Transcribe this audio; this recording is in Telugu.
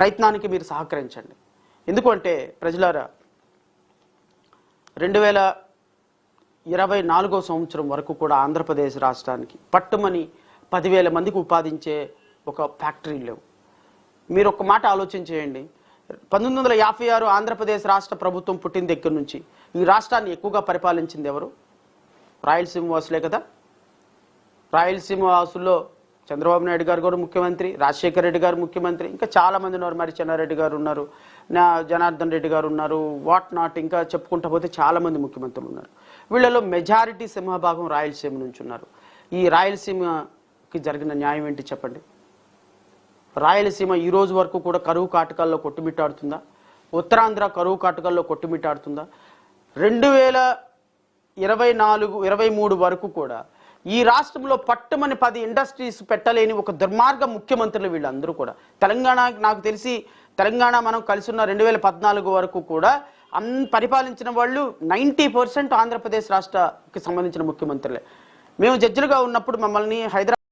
ప్రయత్నానికి మీరు సహకరించండి. ఎందుకంటే ప్రజలారా 2024 సంవత్సరం వరకు కూడా ఆంధ్రప్రదేశ్ రాష్ట్రానికి పట్టుమని 10,000 మందికి ఉపాధించే ఒక ఫ్యాక్టరీ లేవు. మీరు ఒక మాట ఆలోచన చేయండి. 1956 ఆంధ్రప్రదేశ్ రాష్ట్ర ప్రభుత్వం పుట్టిన దగ్గర నుంచి ఈ రాష్ట్రాన్ని ఎక్కువగా పరిపాలించింది ఎవరు? రాయలసీమ వాసులే కదా. రాయలసీమ వాసుల్లో చంద్రబాబు నాయుడు గారు కూడా ముఖ్యమంత్రి, రాజశేఖర రెడ్డి గారు ముఖ్యమంత్రి, ఇంకా చాలా మంది ఉన్నారు. మరి చెన్నారెడ్డి గారు ఉన్నారు, జనార్దన్ రెడ్డి గారు ఉన్నారు, వాట్ నాట్, ఇంకా చెప్పుకుంటా పోతే చాలా మంది ముఖ్యమంత్రులు ఉన్నారు. వీళ్ళలో మెజారిటీ సింహభాగం రాయలసీమ నుంచి ఉన్నారు. ఈ రాయలసీమకి జరిగిన న్యాయం ఏంటి చెప్పండి? రాయలసీమ ఈ రోజు వరకు కూడా కరువు కాటకాల్లో కొట్టుమిట్టాడుతుందా? ఉత్తరాంధ్ర కరువు కాటకాల్లో కొట్టుమిట్టాడుతుందా? 2024-23 వరకు కూడా ఈ రాష్ట్రంలో పట్టుమని 10 ఇండస్ట్రీస్ పెట్టలేని ఒక దుర్మార్గ ముఖ్యమంత్రులు వీళ్ళందరూ కూడా. తెలంగాణ, నాకు తెలిసి తెలంగాణ మనం కలిసి ఉన్న 2014 వరకు కూడా పరిపాలించిన వాళ్ళు 90% ఆంధ్రప్రదేశ్ రాష్ట్రకి సంబంధించిన ముఖ్యమంత్రులే. మేము జడ్జిలుగా ఉన్నప్పుడు మమ్మల్ని హైదరాబాద్